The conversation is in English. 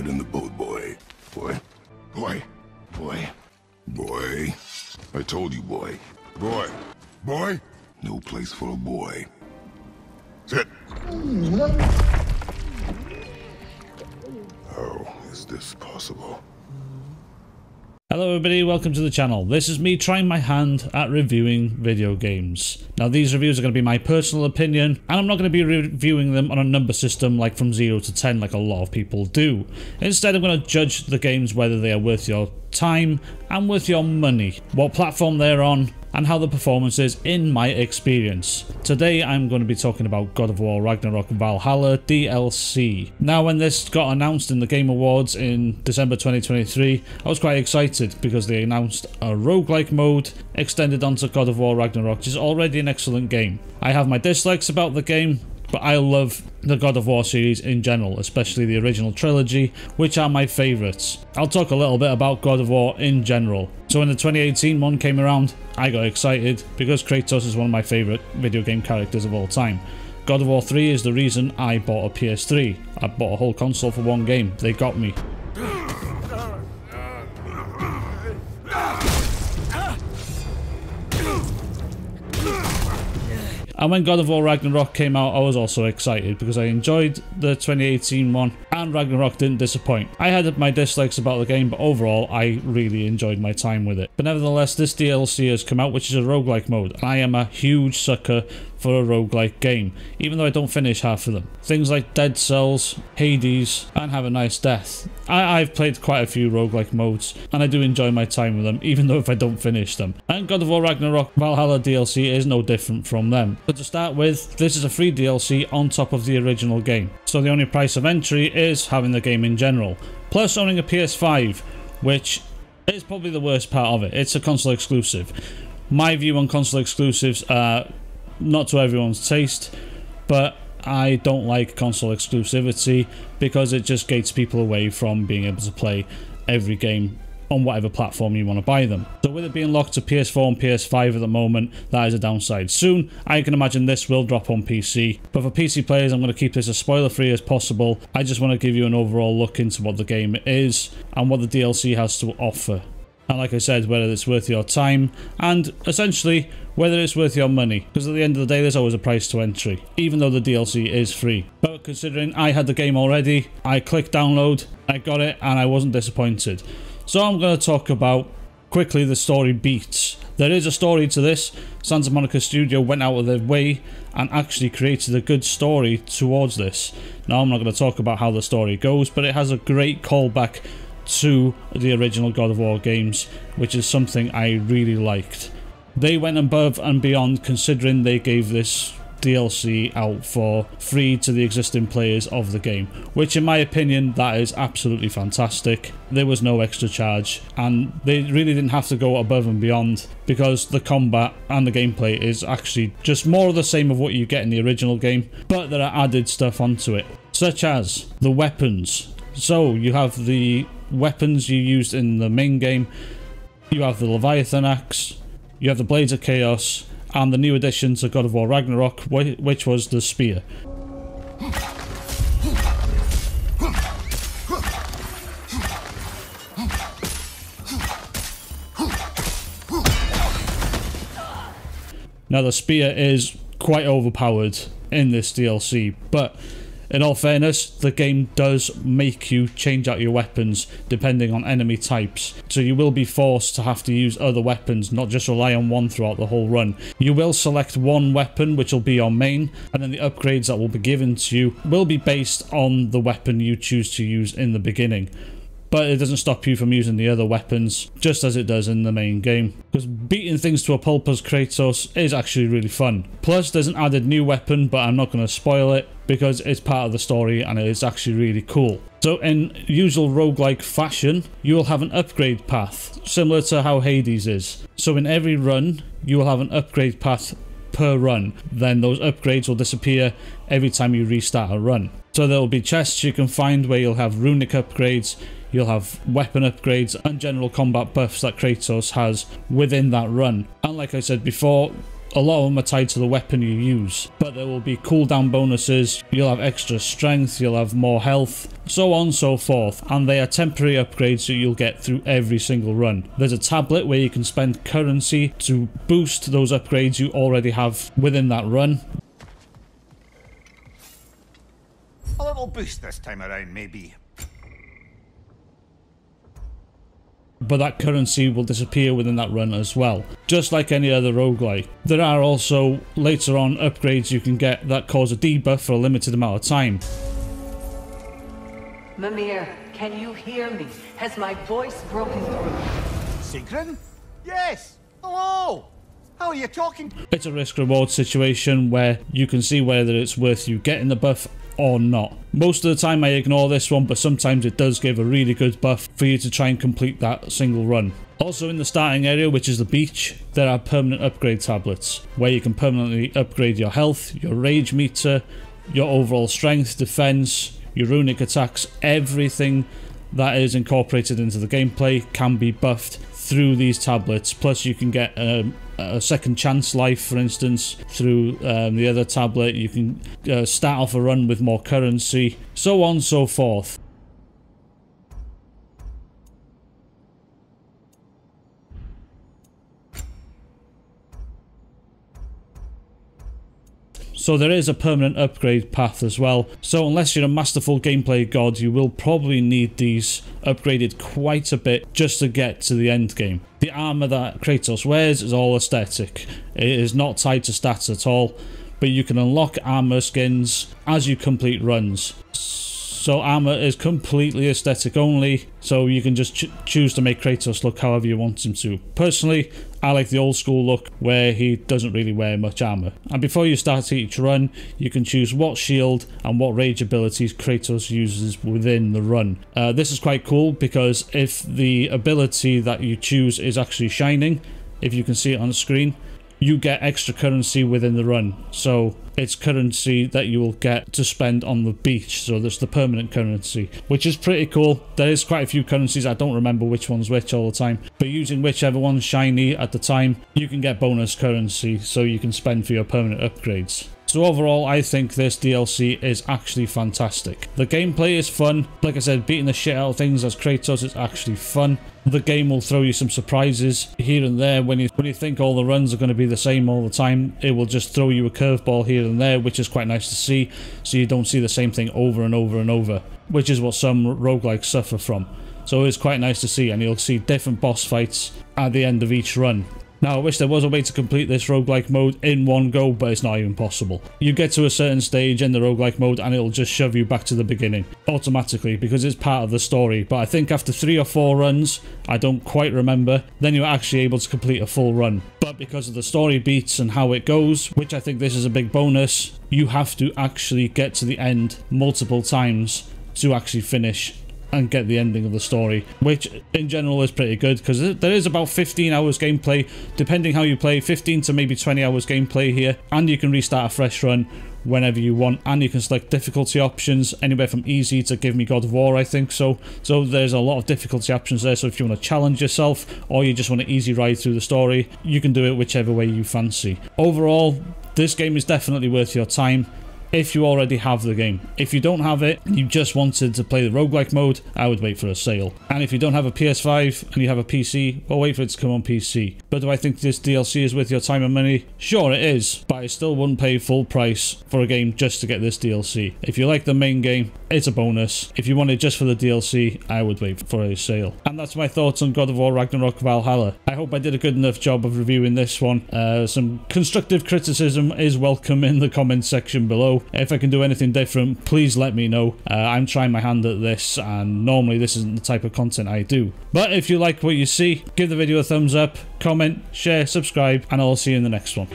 Get in the boat, boy. Boy. Boy. Boy. Boy. I told you, boy. Boy. Boy. No place for a boy. Sit. How is this possible? Hello everybody, welcome to the channel. This is me trying my hand at reviewing video games. Now these reviews are going to be my personal opinion, and I'm not going to be reviewing them on a number system like from 0 to 10 like a lot of people do. Instead I'm going to judge the games whether they are worth your time and worth your money, what platform they're on, and how the performance is in my experience. Today I'm going to be talking about God of War Ragnarök Valhalla DLC. Now when this got announced in the Game Awards in December 2023, I was quite excited because they announced a roguelike mode extended onto God of War Ragnarök, which is already an excellent game. I have my dislikes about the game, but I love the God of War series in general, especially the original trilogy, which are my favourites. I'll talk a little bit about God of War in general. So when the 2018 one came around, I got excited because Kratos is one of my favourite video game characters of all time. God of War 3 is the reason I bought a PS3. I bought a whole console for one game. They got me. And when God of War Ragnarok came out, I was also excited because I enjoyed the 2018 one and Ragnarok didn't disappoint. I had my dislikes about the game, but overall I really enjoyed my time with it. But nevertheless, this DLC has come out, which is a roguelike mode, and I am a huge sucker for a roguelike game, even though I don't finish half of them. Things like Dead Cells, Hades, and Have a Nice Death. I've played quite a few roguelike modes, and I do enjoy my time with them, even though if I don't finish them. And God of War Ragnarok Valhalla DLC is no different from them. But to start with, this is a free DLC on top of the original game. So the only price of entry is having the game in general, plus owning a PS5, which is probably the worst part of it. It's a console exclusive. My view on console exclusives are not to everyone's taste, but I don't like console exclusivity because it just gates people away from being able to play every game on whatever platform you want to buy them. So with it being locked to PS4 and PS5 at the moment, that is a downside. Soon, I can imagine this will drop on PC, but for PC players, I'm going to keep this as spoiler free as possible. I just want to give you an overall look into what the game is and what the DLC has to offer. And like I said, whether it's worth your time and essentially whether it's worth your money, because at the end of the day there's always a price to entry, even though the DLC is free. But considering I had the game already, I clicked download, I got it, and I wasn't disappointed. So I'm going to talk about quickly the story beats. There is a story to this. Santa Monica Studio went out of their way and actually created a good story towards this. Now I'm not going to talk about how the story goes, but it has a great callback to the original God of War games, which is something I really liked. They went above and beyond, considering they gave this DLC out for free to the existing players of the game, which in my opinion, that is absolutely fantastic. There was no extra charge, and they really didn't have to go above and beyond because the combat and the gameplay is actually just more of the same of what you get in the original game, but there are added stuff onto it, such as the weapons. So you have the weapons you used in the main game, you have the Leviathan axe, you have the Blades of Chaos, and the new addition to God of War Ragnarok, which was the spear. Now the spear is quite overpowered in this DLC, but in all fairness, the game does make you change out your weapons depending on enemy types. So you will be forced to have to use other weapons, not just rely on one throughout the whole run. You will select one weapon, which will be your main, and then the upgrades that will be given to you will be based on the weapon you choose to use in the beginning. But it doesn't stop you from using the other weapons, just as it does in the main game. Because beating things to a pulp as Kratos is actually really fun. Plus, there's an added new weapon, but I'm not going to spoil it, because it's part of the story and it is actually really cool. So in usual roguelike fashion, you will have an upgrade path, similar to how Hades is. So in every run, you will have an upgrade path per run. Then those upgrades will disappear every time you restart a run. So there will be chests you can find where you'll have runic upgrades, you'll have weapon upgrades and general combat buffs that Kratos has within that run. And like I said before, A lot of them are tied to the weapon you use, but there will be cooldown bonuses, you'll have extra strength, you'll have more health, so on and so forth, and they are temporary upgrades that you'll get through every single run. There's a tablet where you can spend currency to boost those upgrades you already have within that run. A little boost this time around, maybe. But that currency will disappear within that run as well, just like any other roguelike. There are also later on upgrades you can get that cause a debuff for a limited amount of time. Mimir, can you hear me? Has my voice broken through? Sigrun? Yes! Hello! How are you talking? It's a risk-reward situation where you can see whether it's worth you getting the buff or not. Most of the time I ignore this one, but sometimes it does give a really good buff for you to try and complete that single run. Also in the starting area, which is the beach, there are permanent upgrade tablets where you can permanently upgrade your health, your rage meter, your overall strength, defense, your runic attacks. Everything that is incorporated into the gameplay can be buffed through these tablets. Plus you can get a second chance life, for instance, through the other tablet. You can start off a run with more currency, so on and so forth. So there is a permanent upgrade path as well. So unless you're a masterful gameplay god, you will probably need these upgraded quite a bit just to get to the end game. The armor that Kratos wears is all aesthetic. It is not tied to stats at all, but you can unlock armor skins as you complete runs. So armor is completely aesthetic only, so you can just choose to make Kratos look however you want him to. Personally, I like the old school look where he doesn't really wear much armor. And before you start each run, you can choose what shield and what rage abilities Kratos uses within the run. This is quite cool because if the ability that you choose is actually shining, if you can see it on the screen, you get extra currency within the run. So it's currency that you will get to spend on the beach. So there's the permanent currency, which is pretty cool. There is quite a few currencies. I don't remember which one's which all the time, but using whichever one's shiny at the time, you can get bonus currency so you can spend for your permanent upgrades. So overall, I think this DLC is actually fantastic. The gameplay is fun. Like I said, beating the shit out of things as Kratos is actually fun. The game will throw you some surprises here and there. When you think all the runs are going to be the same all the time, it will just throw you a curveball here and there, which is quite nice to see. So you don't see the same thing over and over and over, which is what some roguelikes suffer from. So it's quite nice to see, and you'll see different boss fights at the end of each run. Now, I wish there was a way to complete this roguelike mode in one go, but it's not even possible. You get to a certain stage in the roguelike mode and it'll just shove you back to the beginning automatically because it's part of the story. But I think after 3 or 4 runs, I don't quite remember, then you're actually able to complete a full run. But because of the story beats and how it goes, which I think this is a big bonus, you have to actually get to the end multiple times to actually finish and get the ending of the story, which in general is pretty good because there is about 15 hours gameplay, depending how you play, 15 to maybe 20 hours gameplay here, and you can restart a fresh run whenever you want, and you can select difficulty options anywhere from easy to give me God of War, I think so there's a lot of difficulty options there. So if you want to challenge yourself or you just want an easy ride through the story, you can do it whichever way you fancy. Overall, this game is definitely worth your time if you already have the game. If you don't have it and you just wanted to play the roguelike mode, I would wait for a sale. And if you don't have a PS5 and you have a PC, well, wait for it to come on PC. But do I think this DLC is worth your time and money? Sure, it is, but I still wouldn't pay full price for a game just to get this DLC. If you like the main game, it's a bonus. If you want it just for the DLC, I would wait for a sale. And that's my thoughts on God of War Ragnarok Valhalla. I hope I did a good enough job of reviewing this one. Some constructive criticism is welcome in the comments section below. If I can do anything different, please let me know. I'm trying my hand at this, and normally this isn't the type of content I do. But if you like what you see, give the video a thumbs up, comment, share, subscribe, and I'll see you in the next one.